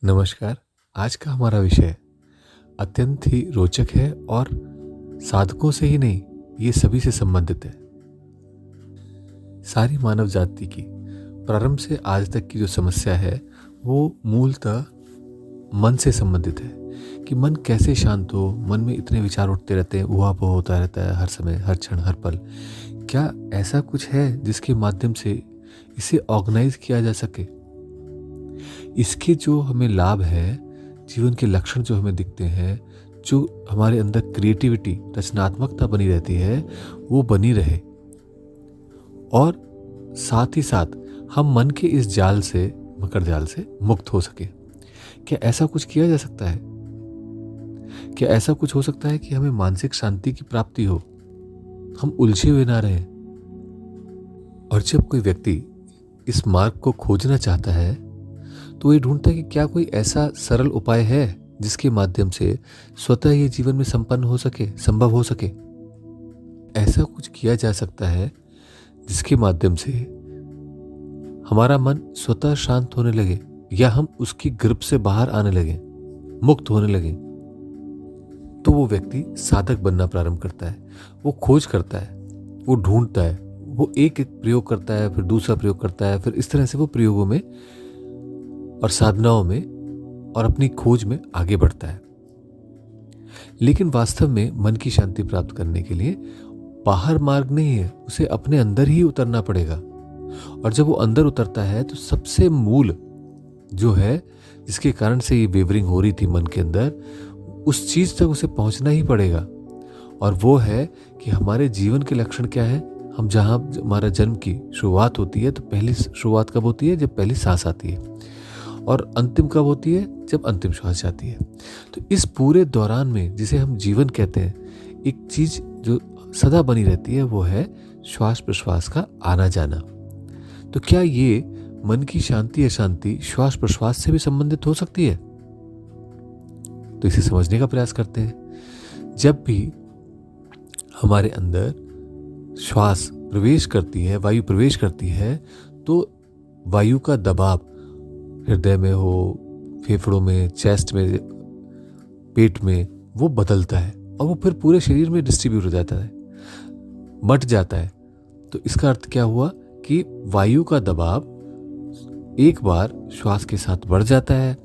नमस्कार। आज का हमारा विषय अत्यंत ही रोचक है और साधकों से ही नहीं, ये सभी से संबंधित है। सारी मानव जाति की प्रारंभ से आज तक की जो समस्या है वो मूलतः मन से संबंधित है कि मन कैसे शांत हो। मन में इतने विचार उठते रहते हैं, ऊहापोह होता रहता है हर समय, हर क्षण, हर पल। क्या ऐसा कुछ है जिसके माध्यम से इसे ऑर्गेनाइज किया जा सके? इसके जो हमें लाभ है, जीवन के लक्षण जो हमें दिखते हैं, जो हमारे अंदर क्रिएटिविटी, रचनात्मकता बनी रहती है, वो बनी रहे और साथ ही साथ हम मन के इस जाल से, मकर जाल से मुक्त हो सके। क्या ऐसा कुछ किया जा सकता है? क्या ऐसा कुछ हो सकता है कि हमें मानसिक शांति की प्राप्ति हो, हम उलझे हुए ना रहें? और जब कोई व्यक्ति इस मार्ग को खोजना चाहता है तो ये ढूंढता है कि क्या कोई ऐसा सरल उपाय है जिसके माध्यम से स्वतः ये जीवन में संपन्न हो सके, संभव हो सके। ऐसा कुछ किया जा सकता है जिसके माध्यम से हमारा मन स्वतः शांत होने लगे या हम उसकी ग्रिप से बाहर आने लगे, मुक्त होने लगे। तो वो व्यक्ति साधक बनना प्रारंभ करता है। वो खोज करता है, वो ढूंढता है, वो एक एक प्रयोग करता है, फिर दूसरा प्रयोग करता है, फिर इस तरह से वो प्रयोगों में और साधनाओं में और अपनी खोज में आगे बढ़ता है। लेकिन वास्तव में मन की शांति प्राप्त करने के लिए बाहर मार्ग नहीं है, उसे अपने अंदर ही उतरना पड़ेगा। और जब वो अंदर उतरता है तो सबसे मूल जो है, जिसके कारण से ये वेवरिंग हो रही थी मन के अंदर, उस चीज तक उसे पहुंचना ही पड़ेगा। और वो है कि हमारे जीवन के लक्षण क्या है। हम जहां हमारा जन्म की शुरुआत होती है, तो पहली शुरुआत कब होती है? जब पहली सांस आती है। और अंतिम कब होती है? जब अंतिम श्वास जाती है। तो इस पूरे दौरान में, जिसे हम जीवन कहते हैं, एक चीज जो सदा बनी रहती है, वो है श्वास प्रश्वास का आना जाना। तो क्या ये मन की शांति अशांति श्वास प्रश्वास से भी संबंधित हो सकती है? तो इसे समझने का प्रयास करते हैं। जब भी हमारे अंदर श्वास प्रवेश करती है, वायु प्रवेश करती है, तो वायु का दबाव हृदय में हो, फेफड़ों में, चेस्ट में, पेट में, वो बदलता है और वो फिर पूरे शरीर में डिस्ट्रीब्यूट हो जाता है, बंट जाता है। तो इसका अर्थ क्या हुआ कि वायु का दबाव एक बार श्वास के साथ बढ़ जाता है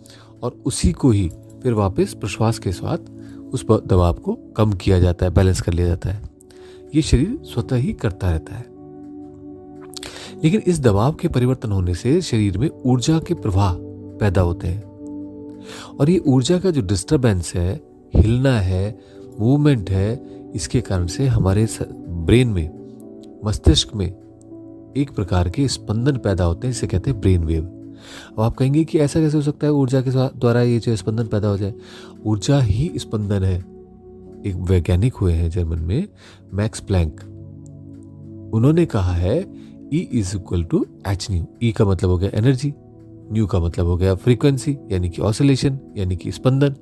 और उसी को ही फिर वापस प्रश्वास के साथ उस दबाव को कम किया जाता है, बैलेंस कर लिया जाता है। ये शरीर स्वतः ही करता रहता है। लेकिन इस दबाव के परिवर्तन होने से शरीर में ऊर्जा के प्रवाह पैदा होते हैं और ये ऊर्जा का जो डिस्टरबेंस है, हिलना है, मूवमेंट है, इसके कारण से हमारे ब्रेन में, मस्तिष्क में एक प्रकार के स्पंदन पैदा होते हैं, इसे कहते हैं ब्रेन वेव। अब आप कहेंगे कि ऐसा कैसे हो सकता है ऊर्जा के द्वारा ये जो स्पंदन पैदा हो जाए? ऊर्जा ही स्पंदन है। एक वैज्ञानिक हुए हैं जर्मन में, मैक्स प्लैंक। उन्होंने कहा है E is equal to H nu. E का मतलब हो गया एनर्जी, न्यू का मतलब हो गया फ्रीक्वेंसी, यानी कि ऑसिलेशन, यानी कि स्पंदन।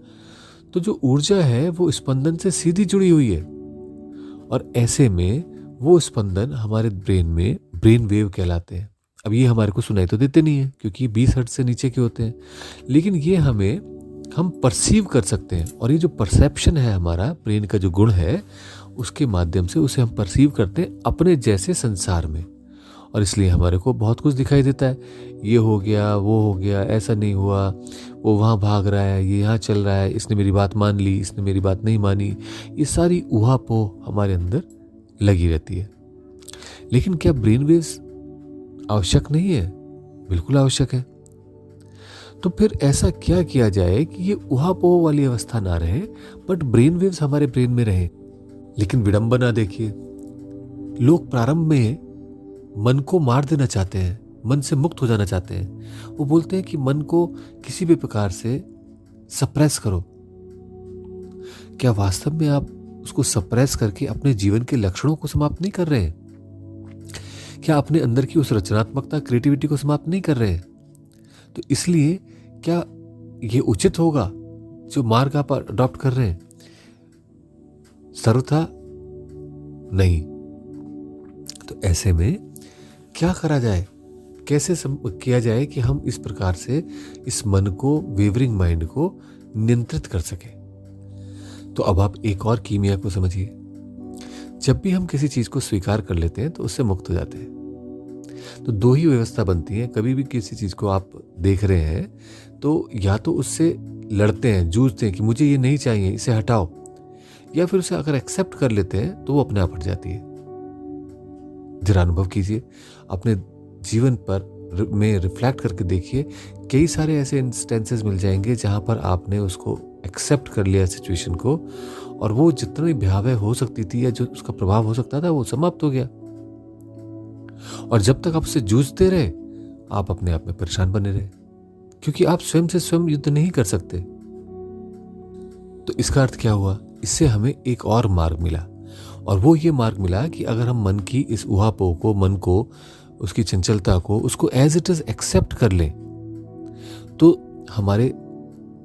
तो जो ऊर्जा है वो स्पंदन से सीधी जुड़ी हुई है और ऐसे में वो स्पंदन हमारे ब्रेन में ब्रेन वेव कहलाते हैं। अब ये हमारे को सुनाई तो देते नहीं है क्योंकि 20 हर्ट्ज से नीचे के होते हैं, लेकिन ये हम परसीव कर सकते हैं। और ये जो परसेप्शन है, हमारा ब्रेन का जो गुण है, उसके माध्यम से उसे हम परसीव करते हैं अपने जैसे संसार में। और इसलिए हमारे को बहुत कुछ दिखाई देता है। ये हो गया, वो हो गया, ऐसा नहीं हुआ, वो वहाँ भाग रहा है, ये यहाँ चल रहा है, इसने मेरी बात मान ली, इसने मेरी बात नहीं मानी। ये सारी ऊहापोह हमारे अंदर लगी रहती है। लेकिन क्या ब्रेन वेव्स आवश्यक नहीं है? बिल्कुल आवश्यक है। तो फिर ऐसा क्या किया जाए कि ये ऊहापोह वाली अवस्था ना रहे, बट ब्रेन वेव्स हमारे ब्रेन में रहे? लेकिन विडंबना देखिए, लोग प्रारंभ में मन को मार देना चाहते हैं, मन से मुक्त हो जाना चाहते हैं। वो बोलते हैं कि मन को किसी भी प्रकार से सप्रेस करो। क्या वास्तव में आप उसको सप्रेस करके अपने जीवन के लक्षणों को समाप्त नहीं कर रहे हैं? क्या अपने अंदर की उस रचनात्मकता, क्रिएटिविटी को समाप्त नहीं कर रहे हैं? तो इसलिए क्या ये उचित होगा जो मार्ग आप अडॉप्ट कर रहे हैं? सर्वथा नहीं। तो ऐसे में क्या करा जाए? कैसे किया जाए कि हम इस प्रकार से इस मन को, वेवरिंग माइंड को नियंत्रित कर सकें। तो अब आप एक और कीमिया को समझिए। जब भी हम किसी चीज को स्वीकार कर लेते हैं तो उससे मुक्त हो जाते हैं। तो दो ही व्यवस्था बनती है। कभी भी किसी चीज को आप देख रहे हैं तो या तो उससे लड़ते हैं, जूझते हैं कि मुझे ये नहीं चाहिए, इसे हटाओ, या फिर उसे अगर एक्सेप्ट कर लेते हैं तो वो अपने आप हट जाती है। जरा अनुभव कीजिए, अपने जीवन पर में रिफ्लेक्ट करके देखिए, कई सारे ऐसे इंस्टेंसेस मिल जाएंगे जहां पर आपने उसको एक्सेप्ट कर लिया सिचुएशन को, और वो जितनी भयावह हो सकती थी या जो उसका प्रभाव हो सकता था वो समाप्त हो गया। और जब तक आप उससे जूझते रहे, आप अपने आप में परेशान बने रहे, क्योंकि आप स्वयं से स्वयं युद्ध नहीं कर सकते। तो इसका अर्थ क्या हुआ? इससे हमें एक और मार्ग मिला, और वो ये मार्ग मिला कि अगर हम मन की इस ऊहापोह को, मन को, उसकी चंचलता को, उसको एज इट इज एक्सेप्ट कर लें, तो हमारे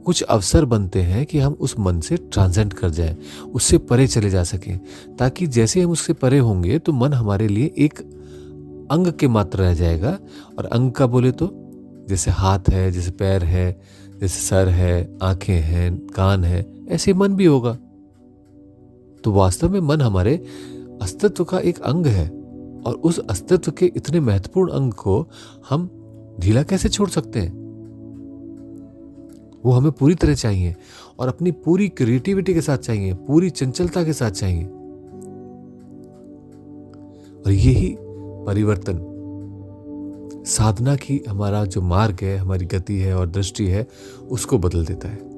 कुछ अवसर बनते हैं कि हम उस मन से ट्रांसेंड कर जाएं, उससे परे चले जा सकें, ताकि जैसे हम उससे परे होंगे तो मन हमारे लिए एक अंग के मात्र रह जाएगा। और अंग का बोले तो जैसे हाथ है, जैसे पैर है, जैसे सर है, आंखें हैं, कान है, ऐसे मन भी होगा। तो वास्तव में मन हमारे अस्तित्व का एक अंग है, और उस अस्तित्व के इतने महत्वपूर्ण अंग को हम ढीला कैसे छोड़ सकते हैं? वो हमें पूरी तरह चाहिए, और अपनी पूरी क्रिएटिविटी के साथ चाहिए, पूरी चंचलता के साथ चाहिए। और यही परिवर्तन साधना की हमारा जो मार्ग है, हमारी गति है और दृष्टि है, उसको बदल देता है।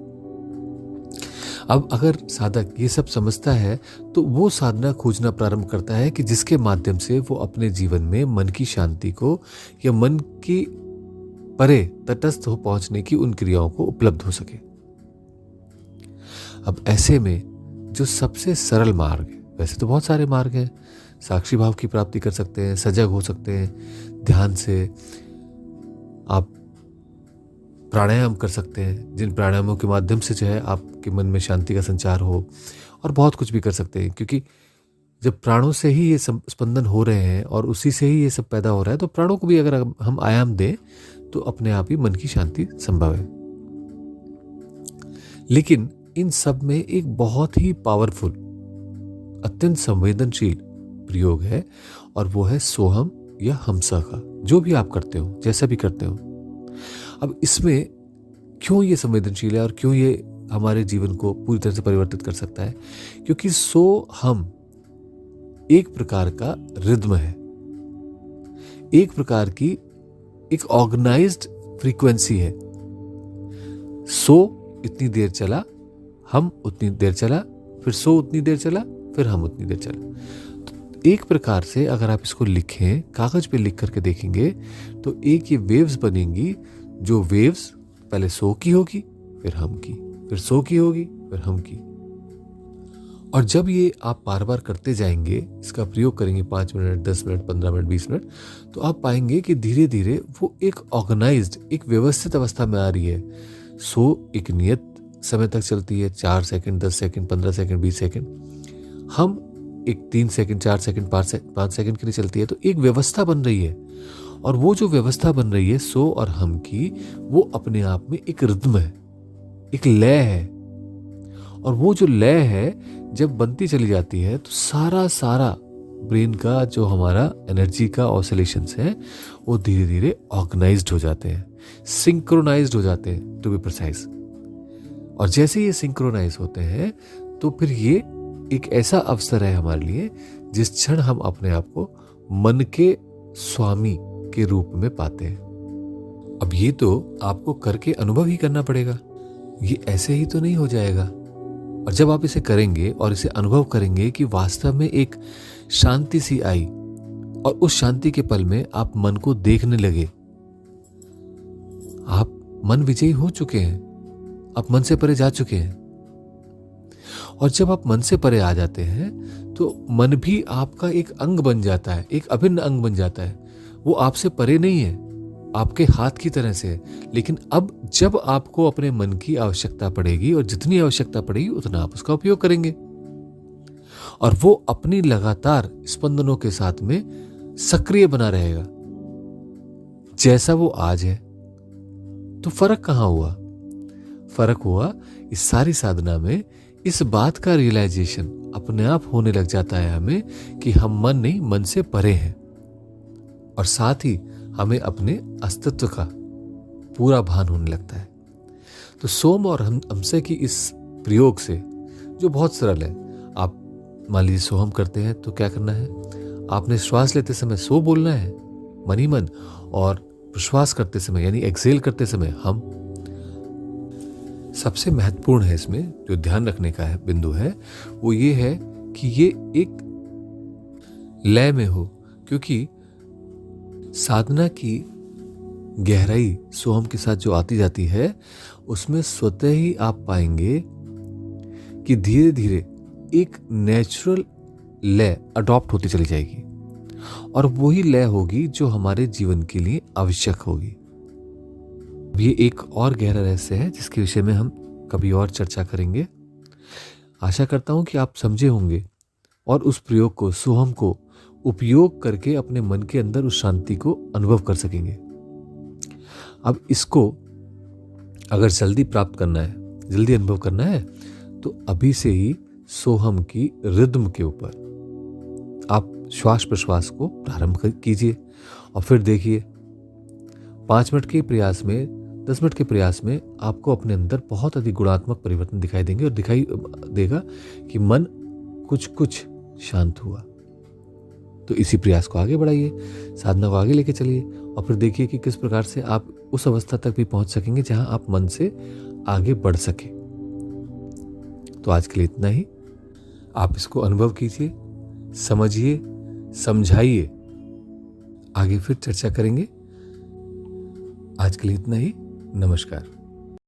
अब अगर साधक ये सब समझता है तो वो साधना खोजना प्रारंभ करता है कि जिसके माध्यम से वो अपने जीवन में मन की शांति को या मन की परे तटस्थ हो पहुंचने की उन क्रियाओं को उपलब्ध हो सके। अब ऐसे में जो सबसे सरल मार्ग है, वैसे तो बहुत सारे मार्ग हैं, साक्षी भाव की प्राप्ति कर सकते हैं, सजग हो सकते हैं, ध्यान से आप प्राणायाम कर सकते हैं, जिन प्राणायामों के माध्यम से जो है आपके मन में शांति का संचार हो, और बहुत कुछ भी कर सकते हैं, क्योंकि जब प्राणों से ही ये स्पंदन हो रहे हैं और उसी से ही ये सब पैदा हो रहा है, तो प्राणों को भी अगर हम आयाम दें तो अपने आप ही मन की शांति संभव है। लेकिन इन सब में एक बहुत ही पावरफुल, अत्यंत संवेदनशील प्रयोग है, और वो है सोहम या हमसा का। जो भी आप करते हो, जैसा भी करते हो, अब इसमें क्यों ये संवेदनशील है और क्यों ये हमारे जीवन को पूरी तरह से परिवर्तित कर सकता है? क्योंकि सो हम एक प्रकार का रिद्म है, एक प्रकार की एक ऑर्गेनाइज्ड फ्रीक्वेंसी है। सो इतनी देर चला, हम उतनी देर चला, फिर सो उतनी देर चला, फिर हम उतनी देर चला। तो एक प्रकार से अगर आप इसको लिखें, कागज पे लिख करके देखेंगे, तो एक ये वेव्स बनेंगी, जो वेव्स पहले सो की होगी, फिर हम की, फिर सो की होगी, फिर हम की। और जब ये आप बार बार करते जाएंगे, इसका प्रयोग करेंगे 5 मिनट, 10 मिनट, 15 मिनट, 20 मिनट, तो आप पाएंगे कि धीरे धीरे वो एक ऑर्गेनाइज्ड, एक व्यवस्थित अवस्था में आ रही है। सो एक नियत समय तक चलती है, 4 सेकंड, 10 सेकंड, 15 सेकंड, 20 सेकंड। हम एक 3 सेकंड, 4 सेकंड, 5 सेकंड के लिए चलती है। तो एक व्यवस्था बन रही है, और वो जो व्यवस्था बन रही है सो और हम की, वो अपने आप में एक रिद्म है, एक लय है। और वो जो लय है जब बनती चली जाती है, तो सारा ब्रेन का जो हमारा एनर्जी का ऑसिलेशंस है, वो धीरे धीरे ऑर्गेनाइज्ड हो जाते हैं, सिंक्रोनाइज्ड हो जाते हैं, टू बी प्रिसाइज। और जैसे ये सिंक्रोनाइज होते हैं, तो फिर ये एक ऐसा अवसर है हमारे लिए जिस क्षण हम अपने आप को मन के स्वामी के रूप में पाते हैं। अब ये तो आपको करके अनुभव ही करना पड़ेगा, ये ऐसे ही तो नहीं हो जाएगा। और जब आप इसे करेंगे और इसे अनुभव करेंगे कि वास्तव में एक शांति सी आई, और उस शांति के पल में आप मन को देखने लगे, आप मन विजयी हो चुके हैं, आप मन से परे जा चुके हैं। और जब आप मन से परे आ जाते हैं, तो मन भी आपका एक अंग बन जाता है, एक अभिन्न अंग बन जाता है। वो आपसे परे नहीं है, आपके हाथ की तरह से है। लेकिन अब जब आपको अपने मन की आवश्यकता पड़ेगी, और जितनी आवश्यकता पड़ेगी उतना आप उसका उपयोग करेंगे, और वो अपनी लगातार स्पंदनों के साथ में सक्रिय बना रहेगा। जैसा वो आज है। तो फर्क कहाँ हुआ? फर्क हुआ इस सारी साधना में इस बात का रियलाइजेशन अपने आप होने लग जाता है हमें कि हम मन नहीं, मन से परे हैं। और साथ ही हमें अपने अस्तित्व का पूरा भान होने लगता है। तो सोम और हमसे की इस प्रयोग से, जो बहुत सरल है, आप मान लीजिए सोहम करते हैं तो क्या करना है? आपने श्वास लेते समय सो बोलना है मन ही मन, और प्रश्वास करते समय यानी एक्सेल करते समय हम। सबसे महत्वपूर्ण है इसमें जो ध्यान रखने का है बिंदु है वो ये है कि ये एक लय में हो, क्योंकि साधना की गहराई सोहम के साथ जो आती जाती है उसमें स्वतः ही आप पाएंगे कि धीरे धीरे एक नेचुरल लय अडॉप्ट होती चली जाएगी, और वही लय होगी जो हमारे जीवन के लिए आवश्यक होगी। ये एक और गहरा रहस्य है जिसके विषय में हम कभी और चर्चा करेंगे। आशा करता हूं कि आप समझे होंगे और उस प्रयोग को, सोहम को उपयोग करके अपने मन के अंदर उस शांति को अनुभव कर सकेंगे। अब इसको अगर जल्दी प्राप्त करना है, जल्दी अनुभव करना है, तो अभी से ही सोहम की रिदम के ऊपर आप श्वास प्रश्वास को प्रारंभ कीजिए, और फिर देखिए 5 मिनट के प्रयास में, 10 मिनट के प्रयास में आपको अपने अंदर बहुत अधिक गुणात्मक परिवर्तन दिखाई देंगे, और दिखाई देगा कि मन कुछ कुछ शांत हुआ। तो इसी प्रयास को आगे बढ़ाइए, साधना को आगे लेके चलिए, और फिर देखिए कि किस प्रकार से आप उस अवस्था तक भी पहुंच सकेंगे जहां आप मन से आगे बढ़ सके। तो आज के लिए इतना ही। आप इसको अनुभव कीजिए, समझिए, समझाइए। आगे फिर चर्चा करेंगे। आज के लिए इतना ही। नमस्कार।